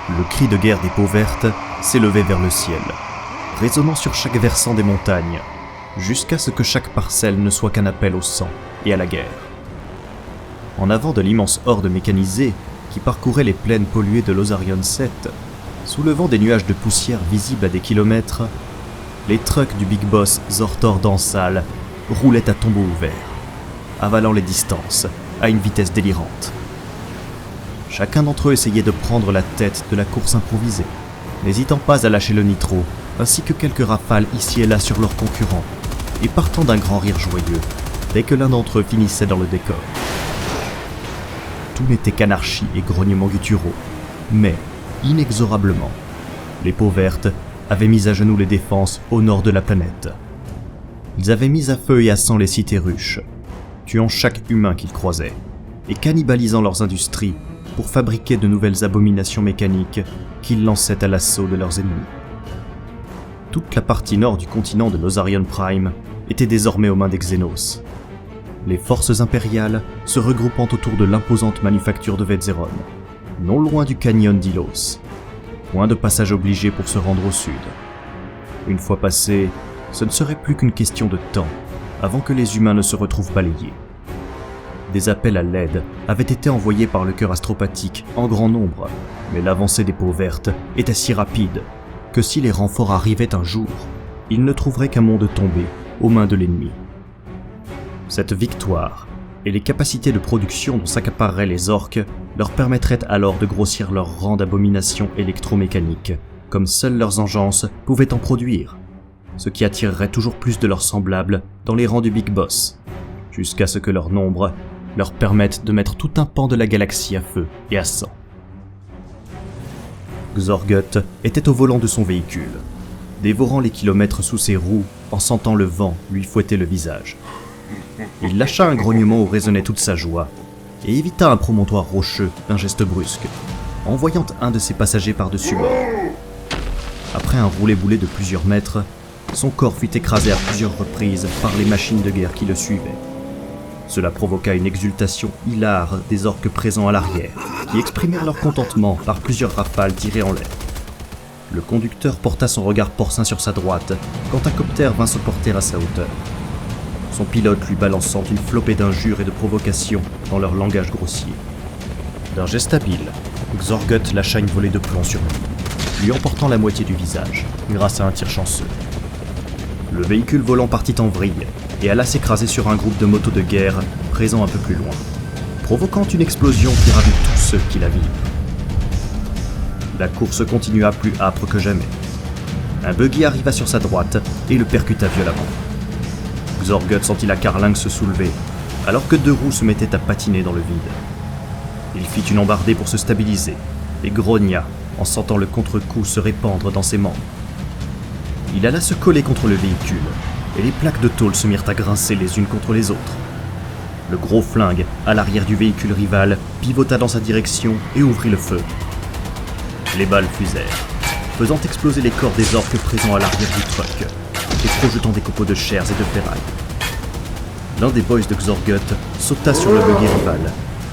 Le cri de guerre des peaux vertes s'élevait vers le ciel, résonnant sur chaque versant des montagnes, jusqu'à ce que chaque parcelle ne soit qu'un appel au sang et à la guerre. En avant de l'immense horde mécanisée qui parcourait les plaines polluées de l'Osarion 7, soulevant des nuages de poussière visibles à des kilomètres, les trucks du Big Boss Zortor Dansal roulaient à tombeau ouvert, avalant les distances à une vitesse délirante. Chacun d'entre eux essayait de prendre la tête de la course improvisée, n'hésitant pas à lâcher le nitro, ainsi que quelques rafales ici et là sur leurs concurrents, et partant d'un grand rire joyeux dès que l'un d'entre eux finissait dans le décor. Tout n'était qu'anarchie et grognements gutturaux, mais, inexorablement, les peaux vertes avaient mis à genoux les défenses au nord de la planète. Ils avaient mis à feu et à sang les cités ruches, tuant chaque humain qu'ils croisaient, et cannibalisant leurs industries pour fabriquer de nouvelles abominations mécaniques qu'ils lançaient à l'assaut de leurs ennemis. Toute la partie nord du continent de l'Osarion Prime était désormais aux mains des Xénos, les forces impériales se regroupant autour de l'imposante manufacture de Vedzeron, non loin du canyon d'Ilos, point de passage obligé pour se rendre au sud. Une fois passé, ce ne serait plus qu'une question de temps avant que les humains ne se retrouvent balayés. Des appels à l'aide avaient été envoyés par le cœur astropathique en grand nombre, mais l'avancée des peaux vertes était si rapide que si les renforts arrivaient un jour, ils ne trouveraient qu'un monde tombé aux mains de l'ennemi. Cette victoire et les capacités de production dont s'accapareraient les orques leur permettraient alors de grossir leur rang d'abominations électromécaniques, comme seules leurs engences pouvaient en produire, ce qui attirerait toujours plus de leurs semblables dans les rangs du Big Boss, jusqu'à ce que leur nombre leur permette de mettre tout un pan de la galaxie à feu et à sang. Xorgut était au volant de son véhicule, dévorant les kilomètres sous ses roues en sentant le vent lui fouetter le visage. Il lâcha un grognement où résonnait toute sa joie, et évita un promontoire rocheux d'un geste brusque, en voyant un de ses passagers par-dessus bord. Après un roulé-boulé de plusieurs mètres, son corps fut écrasé à plusieurs reprises par les machines de guerre qui le suivaient. Cela provoqua une exultation hilare des orques présents à l'arrière, qui exprimèrent leur contentement par plusieurs rafales tirées en l'air. Le conducteur porta son regard porcin sur sa droite, quand un coptère vint se porter à sa hauteur, son pilote lui balançant une flopée d'injures et de provocations dans leur langage grossier. D'un geste habile, Xorgut lâcha une volée de plomb sur lui emportant la moitié du visage, grâce à un tir chanceux. Le véhicule volant partit en vrille et alla s'écraser sur un groupe de motos de guerre présent un peu plus loin, provoquant une explosion qui ravit tous ceux qui la virent. La course continua plus âpre que jamais. Un buggy arriva sur sa droite et le percuta violemment. Xorgut sentit la carlingue se soulever, alors que deux roues se mettaient à patiner dans le vide. Il fit une embardée pour se stabiliser, et grogna en sentant le contre-coup se répandre dans ses membres. Il alla se coller contre le véhicule, et les plaques de tôle se mirent à grincer les unes contre les autres. Le gros flingue, à l'arrière du véhicule rival, pivota dans sa direction et ouvrit le feu. Les balles fusèrent, faisant exploser les corps des orques présents à l'arrière du truck, et projetant des copeaux de chairs et de ferraille. L'un des boys de Xorgut sauta sur le buggy rival,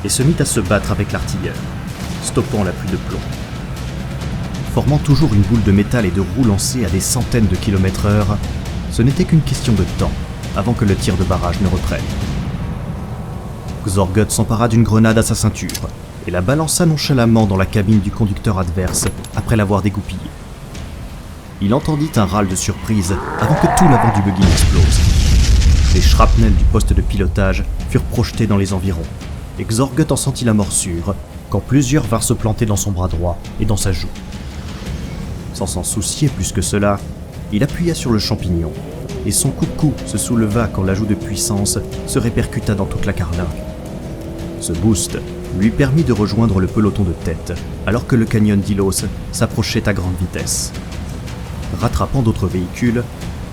et se mit à se battre avec l'artilleur, stoppant la pluie de plomb. Formant toujours une boule de métal et de roues lancées à des centaines de km/h, ce n'était qu'une question de temps avant que le tir de barrage ne reprenne. Xorgut s'empara d'une grenade à sa ceinture et la balança nonchalamment dans la cabine du conducteur adverse après l'avoir dégoupillé. Il entendit un râle de surprise avant que tout l'avant du buggy n'explose. Les shrapnels du poste de pilotage furent projetés dans les environs, et Xorgut en sentit la morsure quand plusieurs vinrent se planter dans son bras droit et dans sa joue. Sans s'en soucier plus que cela, il appuya sur le champignon, et son coucou se souleva quand l'ajout de puissance se répercuta dans toute la carlingue. Ce boost lui permit de rejoindre le peloton de tête, alors que le canyon d'Ilos s'approchait à grande vitesse. Rattrapant d'autres véhicules,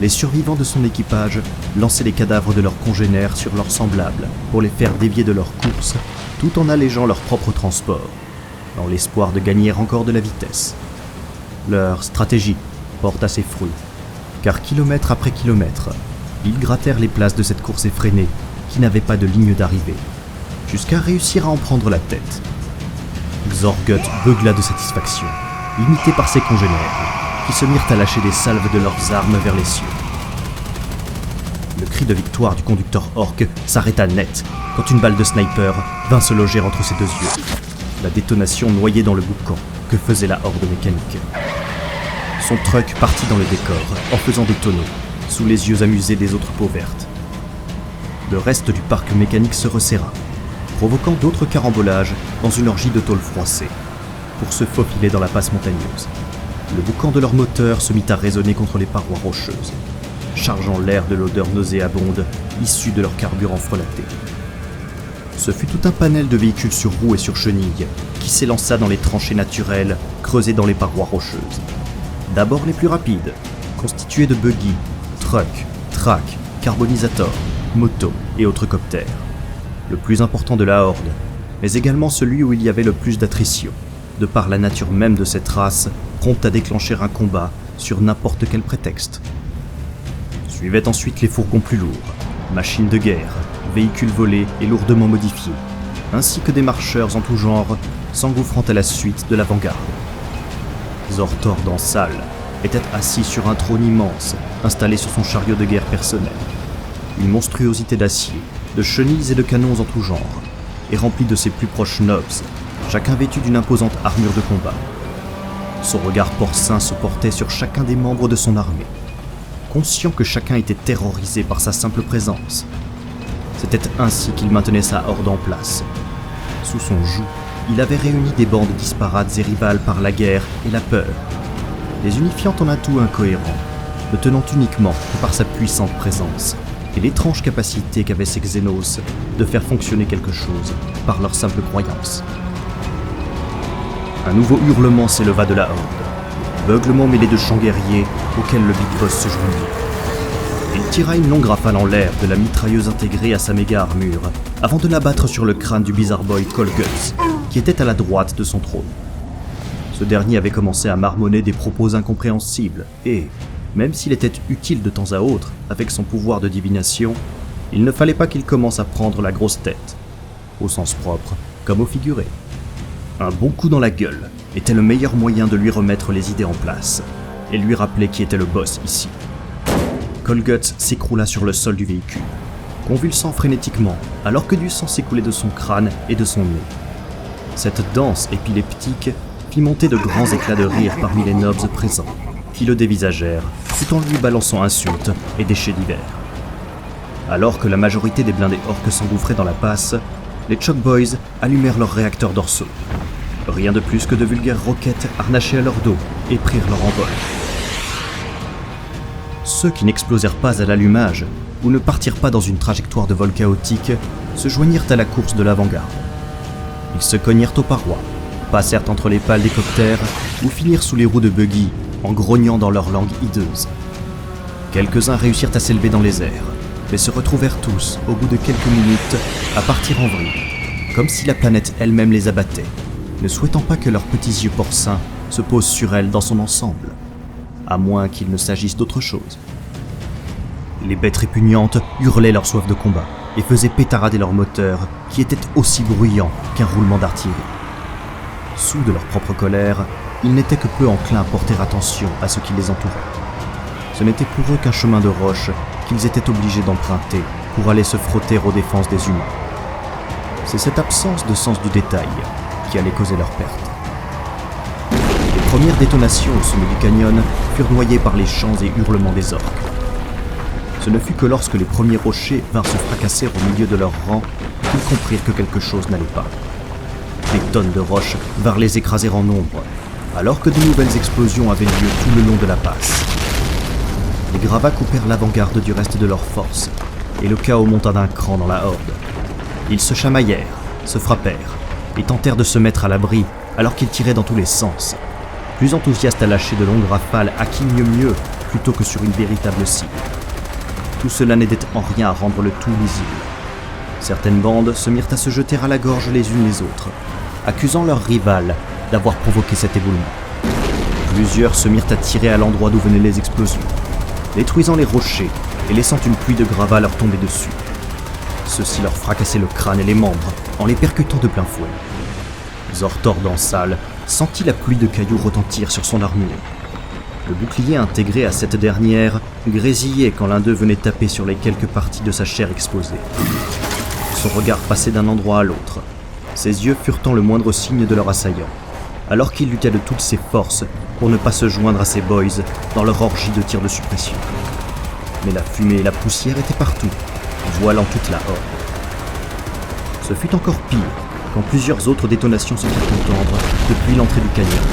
les survivants de son équipage lançaient les cadavres de leurs congénères sur leurs semblables pour les faire dévier de leur course, tout en allégeant leur propre transport, dans l'espoir de gagner encore de la vitesse. Leur stratégie porta ses fruits, car kilomètre après kilomètre, ils grattèrent les places de cette course effrénée qui n'avait pas de ligne d'arrivée, jusqu'à réussir à en prendre la tête. Xorgut beugla de satisfaction, imités par ses congénères, qui se mirent à lâcher des salves de leurs armes vers les cieux. Le cri de victoire du conducteur orc s'arrêta net quand une balle de sniper vint se loger entre ses deux yeux. La détonation noyait dans le boucan que faisait la horde mécanique. Son truck partit dans le décor en faisant des tonneaux, sous les yeux amusés des autres peaux vertes. Le reste du parc mécanique se resserra, provoquant d'autres carambolages dans une orgie de tôle froissée, pour se faufiler dans la passe montagneuse. Le boucan de leur moteur se mit à résonner contre les parois rocheuses, chargeant l'air de l'odeur nauséabonde issue de leur carburant frelaté. Ce fut tout un panel de véhicules sur roues et sur chenilles qui s'élança dans les tranchées naturelles creusées dans les parois rocheuses. D'abord les plus rapides, constitués de buggy, trucks, tracks, carbonisators, motos et autres coptères. Le plus important de la horde, mais également celui où il y avait le plus d'attrition, de par la nature même de cette race, prompte à déclencher un combat sur n'importe quel prétexte. Suivaient ensuite les fourgons plus lourds, machines de guerre, véhicules volés et lourdement modifiés, ainsi que des marcheurs en tout genre, s'engouffrant à la suite de l'avant-garde. Zortor Dansal était assis sur un trône immense, installé sur son chariot de guerre personnel. Une monstruosité d'acier, de chenilles et de canons en tout genre, et rempli de ses plus proches nobs, chacun vêtu d'une imposante armure de combat. Son regard porcin se portait sur chacun des membres de son armée, conscient que chacun était terrorisé par sa simple présence. C'était ainsi qu'il maintenait sa horde en place. Sous son joug, il avait réuni des bandes disparates et rivales par la guerre et la peur, les unifiant en un tout incohérent, ne tenant uniquement que par sa puissante présence et l'étrange capacité qu'avaient ces Xénos de faire fonctionner quelque chose par leur simple croyance. Un nouveau hurlement s'éleva de la horde, beuglement mêlé de chants guerriers auquel le Big Boss se joignit. Il tira une longue rafale en l'air de la mitrailleuse intégrée à sa méga armure avant de l'abattre sur le crâne du Bizarre Boy Colguts, qui était à la droite de son trône. Ce dernier avait commencé à marmonner des propos incompréhensibles et, même s'il était utile de temps à autre avec son pouvoir de divination, il ne fallait pas qu'il commence à prendre la grosse tête, au sens propre comme au figuré. Un bon coup dans la gueule était le meilleur moyen de lui remettre les idées en place et lui rappeler qui était le boss ici. Colguts s'écroula sur le sol du véhicule, convulsant frénétiquement alors que du sang s'écoulait de son crâne et de son nez. Cette danse épileptique fit monter de grands éclats de rire parmi les nobs présents, qui le dévisagèrent, tout en lui balançant insultes et déchets divers. Alors que la majorité des blindés orques s'engouffraient dans la passe, les Choc Boys allumèrent leurs réacteurs dorsaux. Rien de plus que de vulgaires roquettes harnachées à leur dos et prirent leur envol. Ceux qui n'explosèrent pas à l'allumage ou ne partirent pas dans une trajectoire de vol chaotique se joignirent à la course de l'avant-garde. Ils se cognèrent aux parois, passèrent entre les pales des coptères ou finirent sous les roues de buggy en grognant dans leur langue hideuse. Quelques-uns réussirent à s'élever dans les airs, mais se retrouvèrent tous, au bout de quelques minutes, à partir en vrille, comme si la planète elle-même les abattait, ne souhaitant pas que leurs petits yeux porcins se posent sur elle dans son ensemble, à moins qu'il ne s'agisse d'autre chose. Les bêtes répugnantes hurlaient leur soif de combat et faisaient pétarader leurs moteurs qui étaient aussi bruyants qu'un roulement d'artillerie. Sous de leur propre colère, ils n'étaient que peu enclins à porter attention à ce qui les entourait. Ce n'était pour eux qu'un chemin de roche qu'ils étaient obligés d'emprunter pour aller se frotter aux défenses des humains. C'est cette absence de sens du détail qui allait causer leur perte. Les premières détonations au sommet du canyon furent noyées par les chants et hurlements des orques. Ce ne fut que lorsque les premiers rochers vinrent se fracasser au milieu de leur rang qu'ils comprirent que quelque chose n'allait pas. Des tonnes de roches vinrent les écraser en nombre, alors que de nouvelles explosions avaient lieu tout le long de la passe. Les gravats coupèrent l'avant-garde du reste de leurs forces, et le chaos monta d'un cran dans la horde. Ils se chamaillèrent, se frappèrent, et tentèrent de se mettre à l'abri alors qu'ils tiraient dans tous les sens, plus enthousiastes à lâcher de longues rafales à qui mieux plutôt que sur une véritable cible. Tout cela n'aidait en rien à rendre le tout lisible. Certaines bandes se mirent à se jeter à la gorge les unes les autres, accusant leurs rivales d'avoir provoqué cet éboulement. Plusieurs se mirent à tirer à l'endroit d'où venaient les explosions, détruisant les rochers et laissant une pluie de gravats leur tomber dessus. Ceux-ci leur fracassaient le crâne et les membres en les percutant de plein fouet. Zortor Dansal sentit la pluie de cailloux retentir sur son armure. Le bouclier intégré à cette dernière grésillait quand l'un d'eux venait taper sur les quelques parties de sa chair exposées. Son regard passait d'un endroit à l'autre, ses yeux furetant le moindre signe de leur assaillant, alors qu'il luttait de toutes ses forces pour ne pas se joindre à ses boys dans leur orgie de tirs de suppression. Mais la fumée et la poussière étaient partout, voilant toute la horde. Ce fut encore pire quand plusieurs autres détonations se firent entendre depuis l'entrée du canyon,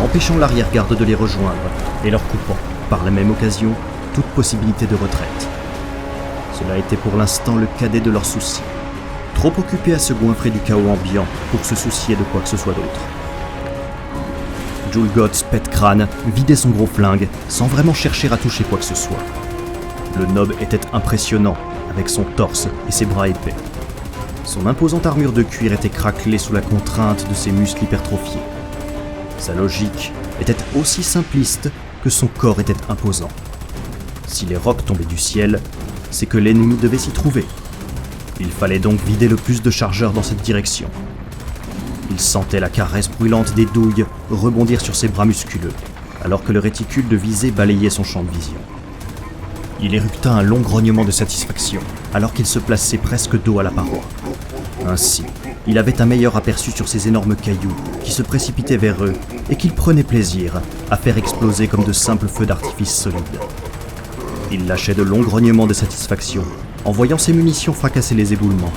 empêchant l'arrière-garde de les rejoindre et leur coupant, par la même occasion, toute possibilité de retraite. Cela était pour l'instant le cadet de leurs soucis, trop occupés à se goinfrer du chaos ambiant pour se soucier de quoi que ce soit d'autre. Julgoth Pète-Crâne vidait son gros flingue sans vraiment chercher à toucher quoi que ce soit. Le nob était impressionnant avec son torse et ses bras épais. Son imposante armure de cuir était craquelée sous la contrainte de ses muscles hypertrophiés. Sa logique était aussi simpliste que son corps était imposant. Si les rocs tombaient du ciel, c'est que l'ennemi devait s'y trouver. Il fallait donc vider le plus de chargeurs dans cette direction. Il sentait la caresse brûlante des douilles rebondir sur ses bras musculeux, alors que le réticule de visée balayait son champ de vision. Il éructa un long grognement de satisfaction, alors qu'il se plaçait presque dos à la paroi. Ainsi, il avait un meilleur aperçu sur ces énormes cailloux qui se précipitaient vers eux et qu'il prenait plaisir à faire exploser comme de simples feux d'artifice solides. Il lâchait de longs grognements de satisfaction en voyant ses munitions fracasser les éboulements,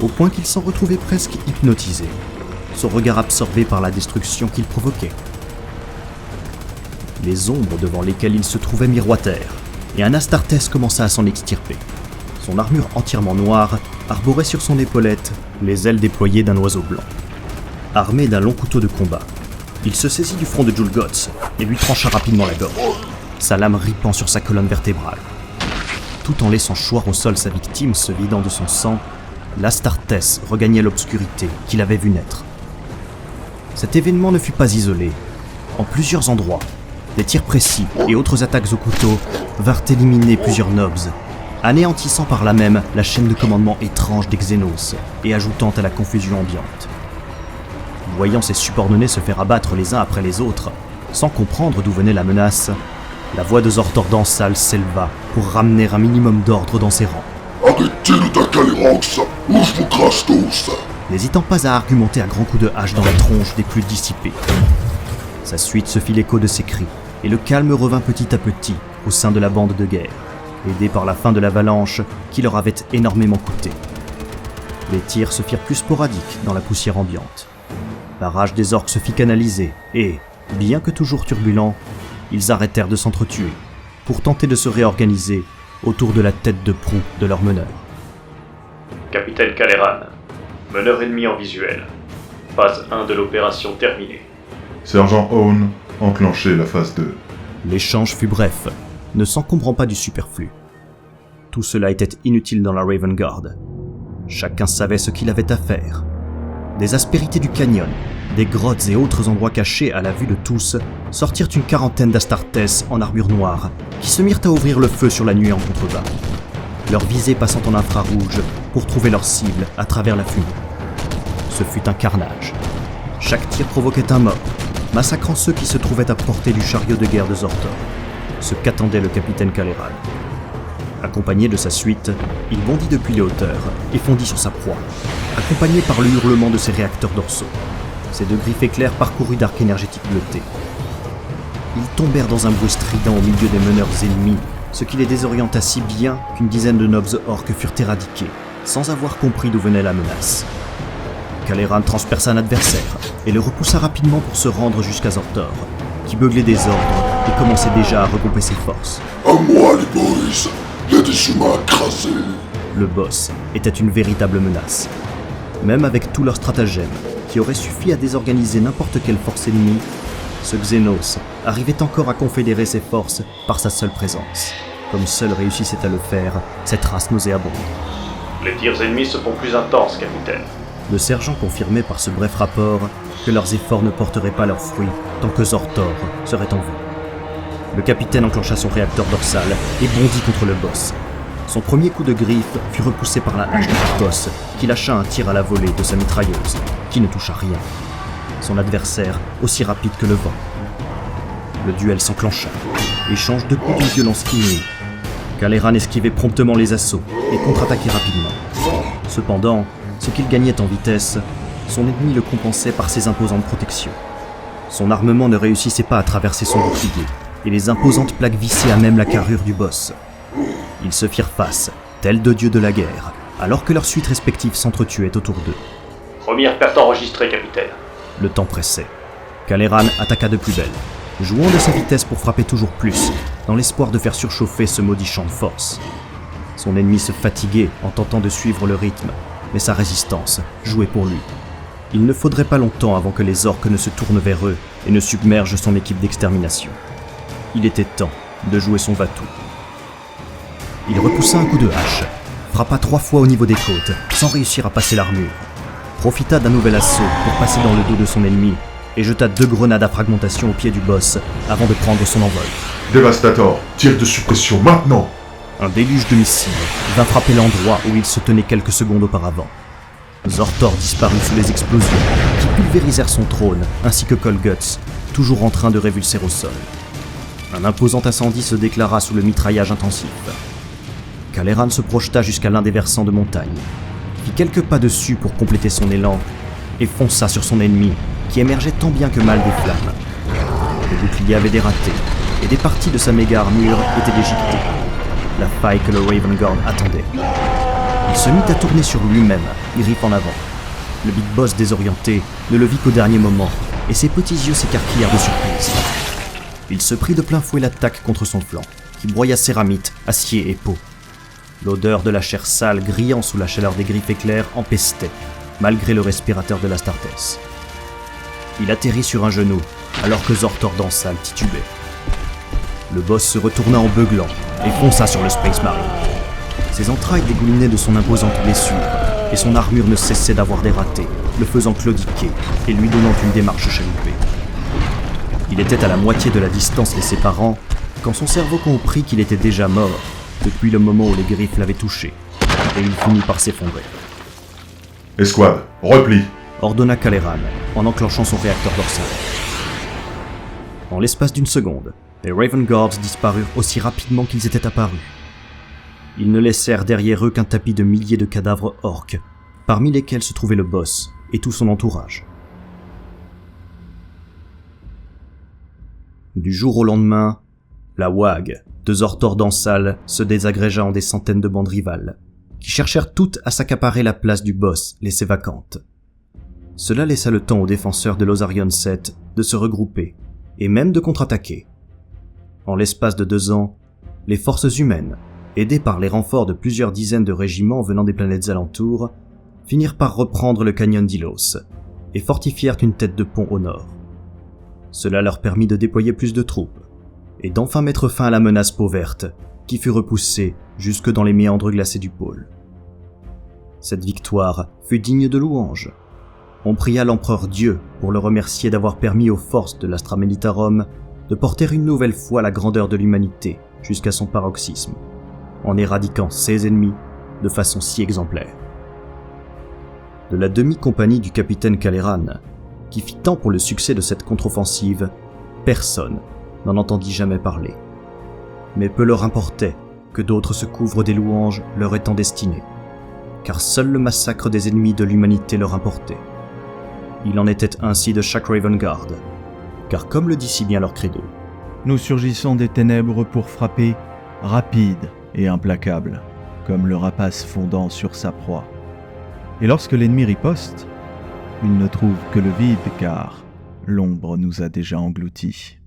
au point qu'il s'en retrouvait presque hypnotisé, son regard absorbé par la destruction qu'il provoquait. Les ombres devant lesquelles il se trouvait miroitèrent, et un Astartes commença à s'en extirper. Son armure entièrement noire arborait sur son épaulette les ailes déployées d'un oiseau blanc. Armé d'un long couteau de combat, il se saisit du front de Julgoth et lui trancha rapidement la gorge, sa lame ripant sur sa colonne vertébrale. Tout en laissant choir au sol sa victime se vidant de son sang, l'Astartes regagnait l'obscurité qu'il avait vue naître. Cet événement ne fut pas isolé. En plusieurs endroits, des tirs précis et autres attaques au couteau vinrent éliminer plusieurs nobs, anéantissant par là même la chaîne de commandement étrange des Xénos et ajoutant à la confusion ambiante. Voyant ses subordonnés se faire abattre les uns après les autres, sans comprendre d'où venait la menace, la voix de Zortordan Sal s'éleva pour ramener un minimum d'ordre dans ses rangs. Arrêtez le Dakalerox, ou je vous crache tous! N'hésitant pas à argumenter à grands coups de hache dans la tronche des plus dissipés. Sa suite se fit l'écho de ses cris, et le calme revint petit à petit au sein de la bande de guerre, aidé par la fin de l'avalanche qui leur avait énormément coûté. Les tirs se firent plus sporadiques dans la poussière ambiante. La rage des orques se fit canaliser, et, bien que toujours turbulents, ils arrêtèrent de s'entretuer, pour tenter de se réorganiser autour de la tête de proue de leur meneur. Capitaine Kaleran, meneur ennemi en visuel. Phase 1 de l'opération terminée. Sergent Owen, enclenchez la phase 2. L'échange fut bref, ne s'encombrant pas du superflu. Tout cela était inutile dans la Raven Guard. Chacun savait ce qu'il avait à faire. Des aspérités du canyon, des grottes et autres endroits cachés à la vue de tous, sortirent une quarantaine d'Astartes en armure noire, qui se mirent à ouvrir le feu sur la nuée en contrebas, leur visée passant en infrarouge pour trouver leur cible à travers la fumée. Ce fut un carnage. Chaque tir provoquait un mort, massacrant ceux qui se trouvaient à portée du chariot de guerre de Zortor, ce qu'attendait le capitaine Kaleran. Accompagné de sa suite, il bondit depuis les hauteurs et fondit sur sa proie, accompagné par le hurlement de ses réacteurs dorsaux. Ses deux griffes éclairs parcourus d'arcs énergétiques bleutés. Ils tombèrent dans un bruit strident au milieu des meneurs ennemis, ce qui les désorienta si bien qu'une dizaine de nobs orques furent éradiqués, sans avoir compris d'où venait la menace. Kaleran transperça un adversaire et le repoussa rapidement pour se rendre jusqu'à Zortor, qui beuglait des ordres et commençait déjà à regrouper ses forces. À moi les boys, il y a des humains à craser. Le boss était une véritable menace. Même avec tous leurs stratagèmes, qui auraient suffi à désorganiser n'importe quelle force ennemie, ce Xénos arrivait encore à confédérer ses forces par sa seule présence, comme seul réussissait à le faire cette race nauséabonde. Les tirs ennemis se font plus intenses, capitaine. Le sergent confirmait par ce bref rapport que leurs efforts ne porteraient pas leurs fruits tant que Zortor serait en vue. Le capitaine enclencha son réacteur dorsal et bondit contre le boss. Son premier coup de griffe fut repoussé par la hache du boss, qui lâcha un tir à la volée de sa mitrailleuse, qui ne toucha rien. son adversaire aussi rapide que le vent. Le duel s'enclencha, échange de coups d'une violence inouïe. Kaleran esquivait promptement les assauts et contre-attaquait rapidement. Cependant, ce qu'il gagnait en vitesse, son ennemi le compensait par ses imposantes protections. Son armement ne réussissait pas à traverser son bouclier, et les imposantes plaques vissaient à même la carrure du boss. Ils se firent face, tels deux dieux de la guerre, alors que leurs suites respectives s'entretuaient autour d'eux. Première perte enregistrée, capitaine. Le temps pressait. Kaleran attaqua de plus belle, jouant de sa vitesse pour frapper toujours plus, dans l'espoir de faire surchauffer ce maudit champ de force. Son ennemi se fatiguait en tentant de suivre le rythme, mais sa résistance jouait pour lui. Il ne faudrait pas longtemps avant que les orques ne se tournent vers eux et ne submergent son équipe d'extermination. Il était temps de jouer son va-tout. Il repoussa un coup de hache, frappa 3 fois au niveau des côtes, sans réussir à passer l'armure, profita d'un nouvel assaut pour passer dans le dos de son ennemi, et jeta 2 grenades à fragmentation au pied du boss avant de prendre son envol. Dévastator, tir de suppression maintenant! Un déluge de missiles vint frapper l'endroit où il se tenait quelques secondes auparavant. Zortor disparut sous les explosions, qui pulvérisèrent son trône, ainsi que Colguts, toujours en train de révulser au sol. Un imposant incendie se déclara sous le mitraillage intensif. Kaleran se projeta jusqu'à l'un des versants de montagne, fit quelques pas dessus pour compléter son élan, et fonça sur son ennemi, qui émergeait tant bien que mal des flammes. Le bouclier avait dératé, et des parties de sa méga armure étaient déchiquetées. La faille que le Raven Guard attendait. Il se mit à tourner sur lui-même, griffe en avant. Le Big Boss désorienté ne le vit qu'au dernier moment, et ses petits yeux s'écarquillèrent de surprise. Il se prit de plein fouet l'attaque contre son flanc, qui broya céramite, acier et peau. L'odeur de la chair sale grillant sous la chaleur des griffes éclairs empestait, malgré le respirateur de l'Astartes. Il atterrit sur un genou, alors que Zortor Dansal titubait. Le boss se retourna en beuglant et fonça sur le Space Marine. Ses entrailles dégoulinaient de son imposante blessure, et son armure ne cessait d'avoir des ratés, le faisant claudiquer et lui donnant une démarche chaloupée. Il était à la moitié de la distance les séparant, quand son cerveau comprit qu'il était déjà mort, depuis le moment où les griffes l'avaient touché, et il finit par s'effondrer. Escouade, repli! Ordonna Kaleran, en enclenchant son réacteur dorsal. En l'espace d'une seconde, les Raven Guards disparurent aussi rapidement qu'ils étaient apparus. Ils ne laissèrent derrière eux qu'un tapis de milliers de cadavres orques, parmi lesquels se trouvait le boss et tout son entourage. Du jour au lendemain, la WAG de Zortor Dansal se désagrégea en des centaines de bandes rivales, qui cherchèrent toutes à s'accaparer la place du boss laissée vacante. Cela laissa le temps aux défenseurs de l'Osarion 7 de se regrouper, et même de contre-attaquer. En l'espace de 2 ans, les forces humaines, aidées par les renforts de plusieurs dizaines de régiments venant des planètes alentours, finirent par reprendre le canyon d'Ilos, et fortifièrent une tête de pont au nord. Cela leur permit de déployer plus de troupes, et d'enfin mettre fin à la menace peau verte, qui fut repoussée jusque dans les méandres glacés du pôle. Cette victoire fut digne de louange. On pria l'empereur Dieu pour le remercier d'avoir permis aux forces de l'Astra Militarum de porter une nouvelle fois la grandeur de l'humanité jusqu'à son paroxysme, en éradiquant ses ennemis de façon si exemplaire. De la demi-compagnie du capitaine Kaleran, qui fit tant pour le succès de cette contre-offensive, personne n'en entendit jamais parler. Mais peu leur importait que d'autres se couvrent des louanges leur étant destinées, car seul le massacre des ennemis de l'humanité leur importait. Il en était ainsi de chaque Raven Guard, car comme le dit si bien leur credo, nous surgissons des ténèbres pour frapper, rapide et implacable, comme le rapace fondant sur sa proie. Et lorsque l'ennemi riposte, il ne trouve que le vide, car l'ombre nous a déjà engloutis.